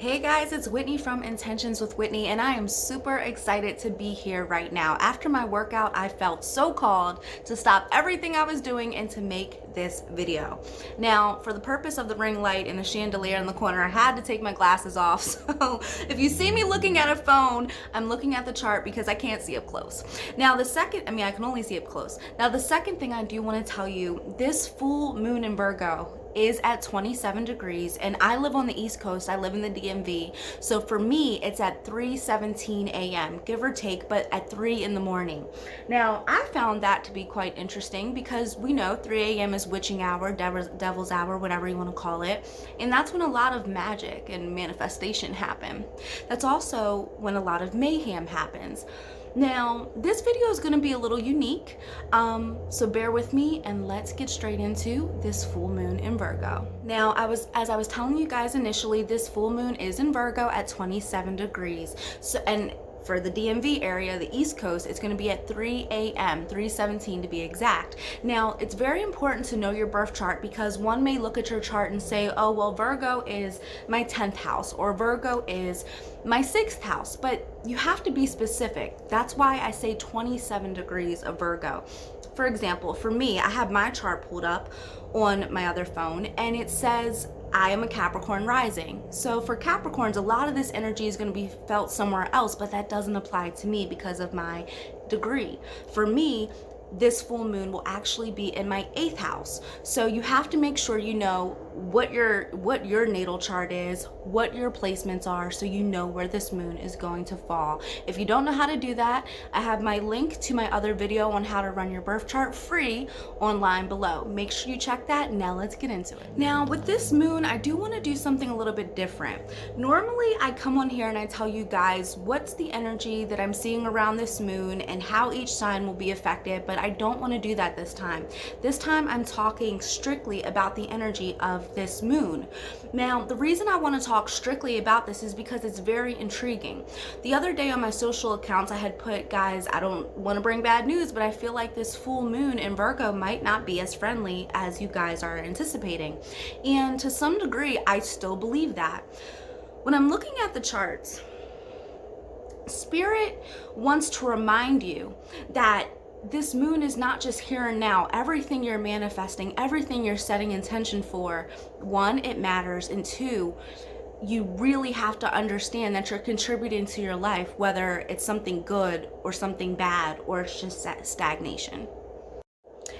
Hey guys, it's Whitney from Intentions with Whitney, and I am super excited to be here right now. After my workout, I felt so called to stop everything I was doing and to make this video. Now, for the purpose of the ring light and the chandelier in the corner, I had to take my glasses off. So if you see me looking at a phone, I'm looking at the chart because I can't see up close. Now, I can only see up close. Now, the second thing I do want to tell you, this full moon in Virgo is at 27 degrees, and I live on the East Coast. I live in the DMV. So for me, it's at 3:17 a.m., give or take, but at 3 in the morning. Now, I found that to be quite interesting because we know 3 a.m. is witching hour, devil's hour, whatever you want to call it. And that's when a lot of magic and manifestation happen. That's also when a lot of mayhem happens. Now, this video is going to be a little unique, so bear with me and let's get straight into this full moon in Virgo. Now, as I was telling you guys initially, this full moon is in Virgo at 27 degrees. And for the DMV area, the East Coast, it's going to be at 3 a.m., 3:17 to be exact. Now, it's very important to know your birth chart because one may look at your chart and say, oh, well, Virgo is my 10th house or Virgo is my 6th house, but you have to be specific. That's why I say 27 degrees of Virgo. For example, for me, I have my chart pulled up on my other phone and it says I am a Capricorn rising. So for Capricorns, a lot of this energy is going to be felt somewhere else, but that doesn't apply to me because of my degree. For me, this full moon will actually be in my 8th house. So you have to make sure you know what your natal chart is, what your placements are, so you know where this moon is going to fall. If you don't know how to do that, I have my link to my other video on how to run your birth chart free online below. Make sure you check that. Now let's get into it. Now with this moon, I do want to do something a little bit different. Normally I come on here and I tell you guys what's the energy that I'm seeing around this moon and how each sign will be affected, but I don't want to do that this time. This time I'm talking strictly about the energy of this moon. Now, the reason I want to talk strictly about this is because it's very intriguing. The other day on my social accounts, I had put, guys, I don't want to bring bad news, but I feel like this full moon in Virgo might not be as friendly as you guys are anticipating. And to some degree, I still believe that. When I'm looking at the charts, Spirit wants to remind you that this moon is not just here and now. Everything you're manifesting, everything you're setting intention for, one, it matters, and two, you really have to understand that you're contributing to your life, whether it's something good or something bad or it's just stagnation.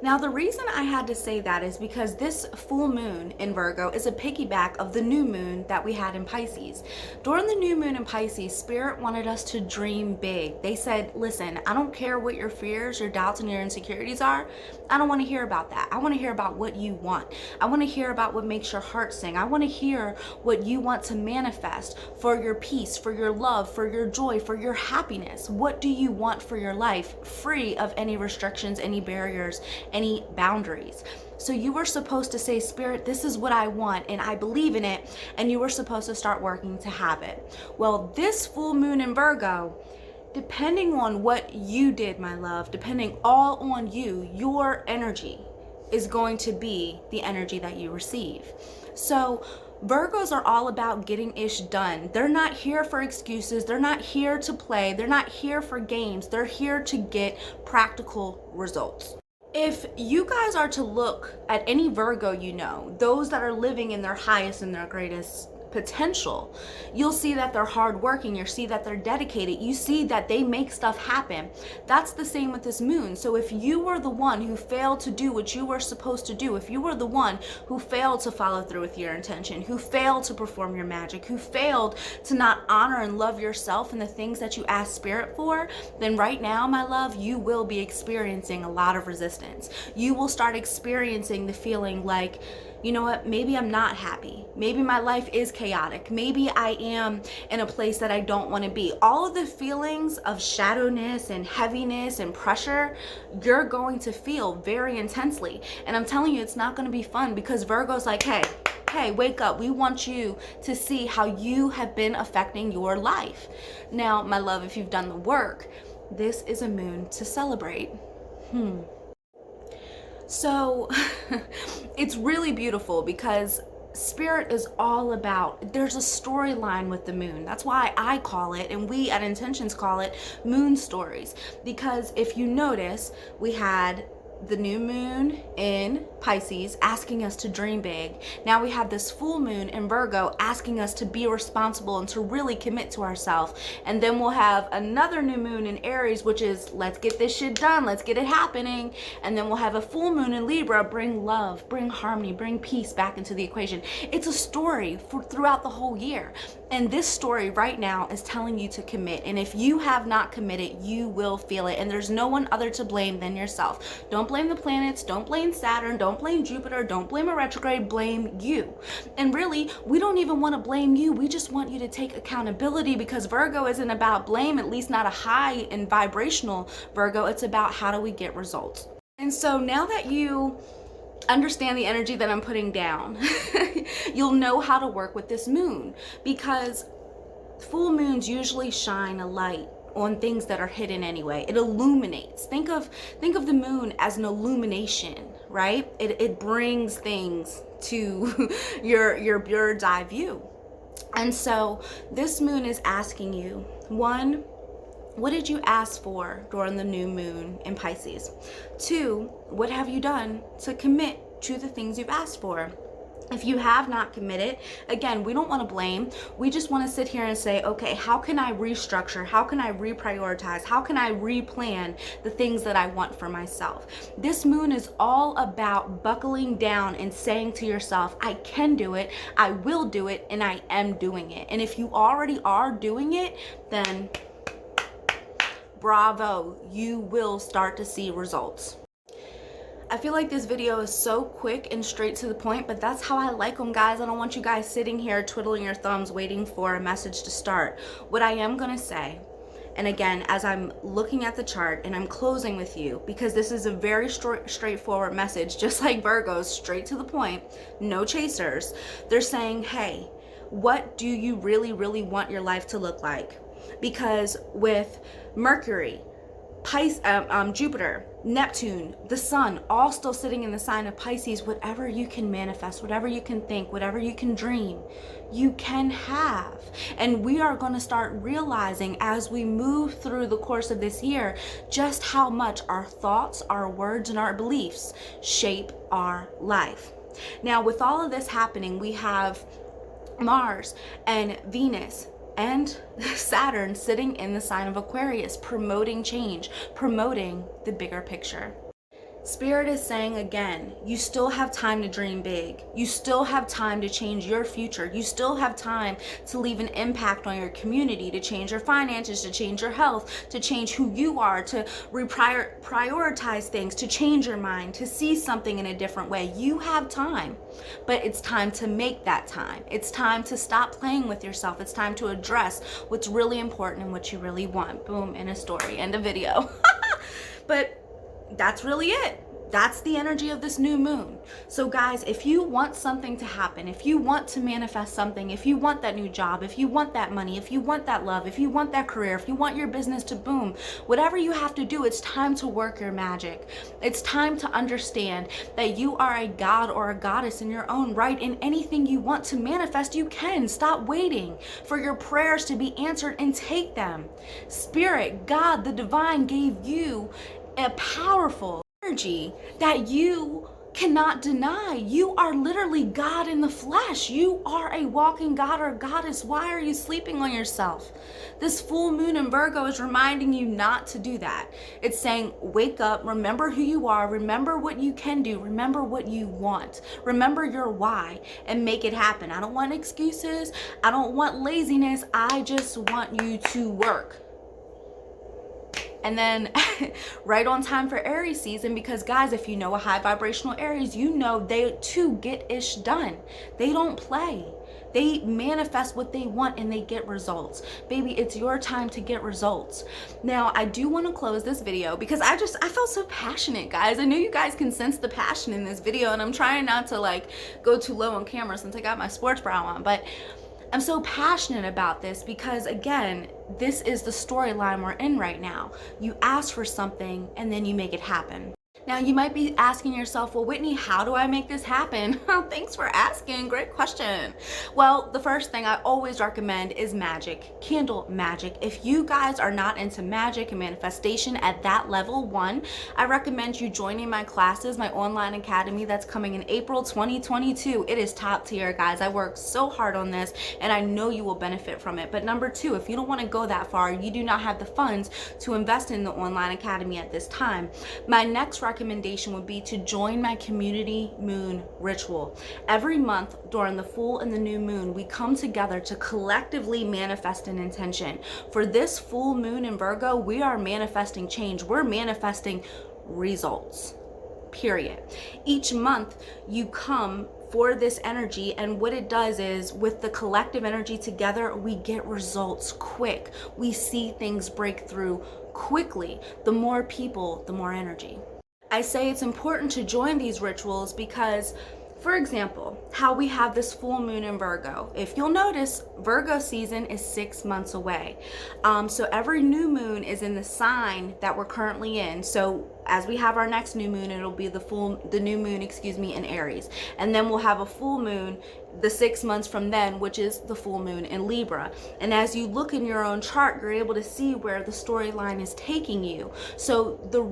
Now, the reason I had to say that is because this full moon in Virgo is a piggyback of the new moon that we had in Pisces. During the new moon in Pisces, Spirit wanted us to dream big. They said, listen, I don't care what your fears, your doubts, and your insecurities are. I don't want to hear about that. I want to hear about what you want. I want to hear about what makes your heart sing. I want to hear what you want to manifest for your peace, for your love, for your joy, for your happiness. What do you want for your life, free of any restrictions, any barriers, any boundaries? So you were supposed to say, Spirit, this is what I want and I believe in it, and you were supposed to start working to have it. Well, this full moon in Virgo, depending on what you did, my love, depending all on you, your energy is going to be the energy that you receive. So Virgos are all about getting ish done. They're not here for excuses. They're not here to play. They're not here for games. They're here to get practical results. If you guys are to look at any Virgo you know, those that are living in their highest and their greatest potential, you'll see that they're hardworking. You see that they're dedicated. You see that they make stuff happen. That's the same with this moon. So if you were the one who failed to do what you were supposed to do, if you were the one who failed to follow through with your intention, who failed to perform your magic, who failed to not honor and love yourself and the things that you ask Spirit for, then right now, my love, you will be experiencing a lot of resistance. You will start experiencing the feeling like, you know what, maybe I'm not happy. Maybe my life is chaotic. Maybe I am in a place that I don't want to be. All of the feelings of shadowness and heaviness and pressure, you're going to feel very intensely. And I'm telling you, it's not going to be fun because Virgo's like, hey, wake up. We want you to see how you have been affecting your life. Now, my love, if you've done the work, this is a moon to celebrate. So it's really beautiful because Spirit is all about, there's a storyline with the moon. That's why I call it, and we at Intentions call it, moon stories. Because if you notice, we had the new moon in Pisces asking us to dream big. Now we have this full moon in Virgo asking us to be responsible and to really commit to ourselves. And then we'll have another new moon in Aries, which is let's get this shit done, let's get it happening. And then we'll have a full moon in Libra, bring love, bring harmony, bring peace back into the equation. It's a story throughout the whole year. And this story right now is telling you to commit. And if you have not committed, you will feel it. And there's no one other to blame than yourself. Don't blame the planets, don't blame Saturn, don't blame Jupiter, don't blame a retrograde, blame you. And really, we don't even want to blame you. We just want you to take accountability, because Virgo isn't about blame, at least not a high and vibrational Virgo. It's about how do we get results. And so now that you understand the energy that I'm putting down, you'll know how to work with this moon, because full moons usually shine a light on things that are hidden anyway. It illuminates. Think of the moon as an illumination, right? It brings things to your bird's eye view. And so this moon is asking you, one, what did you ask for during the new moon in Pisces? Two, what have you done to commit to the things you've asked for? If you have not committed, again, we don't want to blame. We just want to sit here and say, okay, how can I restructure? How can I reprioritize? How can I replan the things that I want for myself? This moon is all about buckling down and saying to yourself, I can do it, I will do it, and I am doing it. And if you already are doing it, then bravo, you will start to see results. I feel like this video is so quick and straight to the point, but that's how I like them, guys. I don't want you guys sitting here twiddling your thumbs waiting for a message to start. What I am gonna say, and again, as I'm looking at the chart and I'm closing with you, because this is a very straightforward message, just like Virgo's, straight to the point, no chasers. They're saying, hey, what do you really, really want your life to look like? Because with Mercury, Jupiter, Neptune, the sun, all still sitting in the sign of Pisces, whatever you can manifest, whatever you can think, whatever you can dream, you can have. And we are going to start realizing as we move through the course of this year just how much our thoughts, our words, and our beliefs shape our life. Now, with all of this happening, we have Mars and Venus and Saturn sitting in the sign of Aquarius, promoting change, promoting the bigger picture. Spirit is saying again, you still have time to dream big. You still have time to change your future. You still have time to leave an impact on your community, to change your finances, to change your health, to change who you are, to prioritize things, to change your mind, to see something in a different way. You have time, but it's time to make that time. It's time to stop playing with yourself. It's time to address what's really important and what you really want. Boom, in a story, end of video. But that's really it. That's the energy of this new moon. So guys, if you want something to happen, if you want to manifest something, if you want that new job, if you want that money, if you want that love, if you want that career, if you want your business to boom, whatever you have to do, it's time to work your magic. It's time to understand that you are a god or a goddess in your own right, and anything you want to manifest, you can. Stop waiting for your prayers to be answered and take them. Spirit, God, the divine gave you a powerful energy that you cannot deny. You are literally God in the flesh. You are a walking god or goddess. Why are you sleeping on yourself? This full moon in Virgo is reminding you not to do that. It's saying, wake up, remember who you are, remember what you can do, remember what you want, remember your why, and make it happen. I don't want excuses. I don't want laziness. I just want you to work. And then right on time for Aries season, because guys, if you know a high vibrational Aries, you know they too get ish done. They don't play. They manifest what they want and they get results. Baby, it's your time to get results. Now, I do want to close this video because I felt so passionate, guys. I know you guys can sense the passion in this video, and I'm trying not to like go too low on camera since I got my sports bra on, but I'm so passionate about this because, again, this is the storyline we're in right now. You ask for something and then you make it happen. Now, you might be asking yourself, well, Whitney, how do I make this happen? Thanks for asking. Great question. Well, the first thing I always recommend is magic, candle magic. If you guys are not into magic and manifestation at that level one, I recommend you joining my classes, my online academy that's coming in April 2022. It is top tier, guys. I worked so hard on this and I know you will benefit from it. But number two, if you don't want to go that far, you do not have the funds to invest in the online academy at this time, my next recommendation would be to join my community moon ritual. Every month during the full and the new moon, we come together to collectively manifest an intention. For this full moon in Virgo, we are manifesting change. We're manifesting results, period. Each month you come for this energy, and what it does is, with the collective energy together, we get results quick. We see things break through quickly. The more people, the more energy. I say it's important to join these rituals because, for example, how we have this full moon in Virgo. If you'll notice, Virgo season is 6 months away. So every new moon is in the sign that we're currently in. So as we have our next new moon, it'll be the new moon, in Aries. And then we'll have a full moon the 6 months from then, which is the full moon in Libra. And as you look in your own chart, you're able to see where the storyline is taking you. So the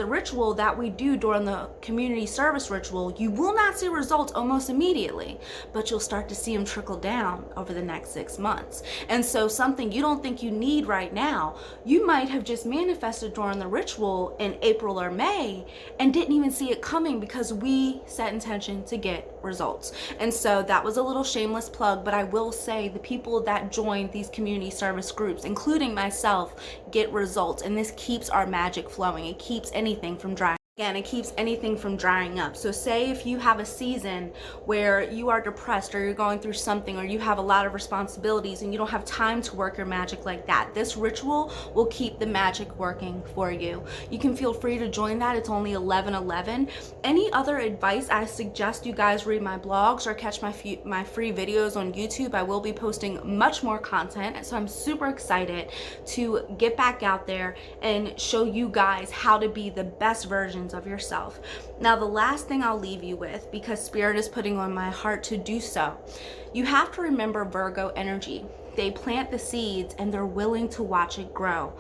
ritual that we do during the community service ritual, you will not see results almost immediately, but you'll start to see them trickle down over the next 6 months. And so something you don't think you need right now, you might have just manifested during the ritual in April or May and didn't even see it coming because we set intention to get results. And so that was a little shameless plug, but I will say the people that join these community service groups, including myself, get results, and this keeps our magic flowing. It keeps anything from drying. Again, it keeps anything from drying up. So say if you have a season where you are depressed or you're going through something or you have a lot of responsibilities and you don't have time to work your magic like that, this ritual will keep the magic working for you. You can feel free to join that. It's only $11.11. Any other advice, I suggest you guys read my blogs or catch my free videos on YouTube. I will be posting much more content. So I'm super excited to get back out there and show you guys how to be the best version of yourself. Now, the last thing I'll leave you with, because Spirit is putting on my heart to do so, you have to remember Virgo energy. They plant the seeds and they're willing to watch it grow.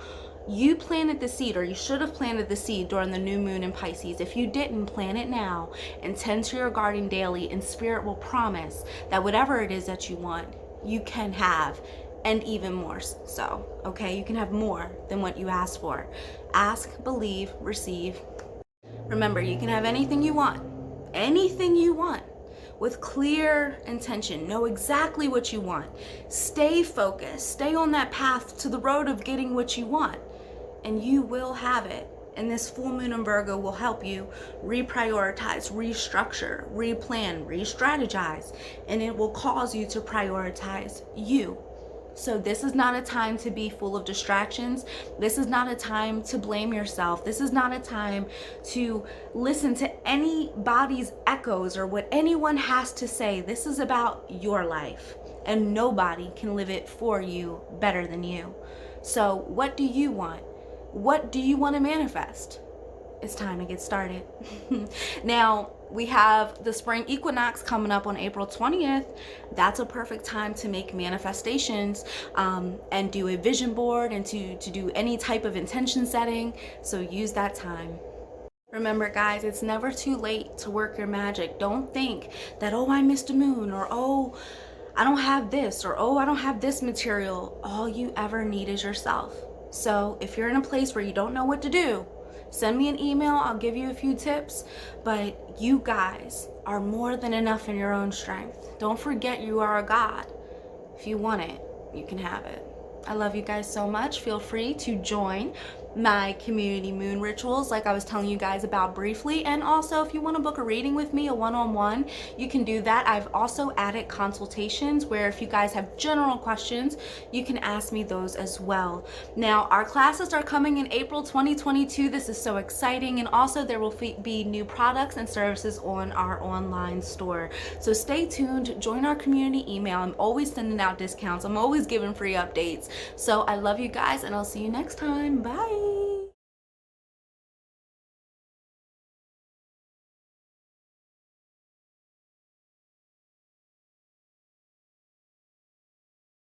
You planted the seed, or you should have planted the seed during the new moon in Pisces. If you didn't, plant it now and tend to your garden daily, and Spirit will promise that whatever it is that you want, you can have, and even more so. Okay, you can have more than what you asked for. Ask, believe, receive. Remember, you can have anything you want with clear intention. Know exactly what you want. Stay focused. Stay on that path to the road of getting what you want, and you will have it. And this full moon in Virgo will help you reprioritize, restructure, replan, re-strategize, and it will cause you to prioritize you. So this is not a time to be full of distractions. This is not a time to blame yourself. This is not a time to listen to anybody's echoes or what anyone has to say. This is about your life, and nobody can live it for you better than you. So what do you want? What do you want to manifest? It's time to get started. Now, we have the spring equinox coming up on April 20th. That's a perfect time to make manifestations and do a vision board and to do any type of intention setting. So use that time. Remember, guys, it's never too late to work your magic. Don't think that, oh, I missed a moon, or oh, I don't have this, or oh, I don't have this material. All you ever need is yourself. So if you're in a place where you don't know what to do, send me an email. I'll give you a few tips, but you guys are more than enough in your own strength. Don't forget you are a god. If you want it, you can have it. I love you guys so much. Feel free to join my community moon rituals like I was telling you guys about briefly, and also if you want to book a reading with me, a one-on-one, you can do that. I've also added consultations where if you guys have general questions, you can ask me those as well. Now, our classes are coming in April 2022. This is so exciting, and also there will be new products and services on our online store. So stay tuned, join our community email. I'm always sending out discounts. I'm always giving free updates. So I love you guys, and I'll see you next time. Bye.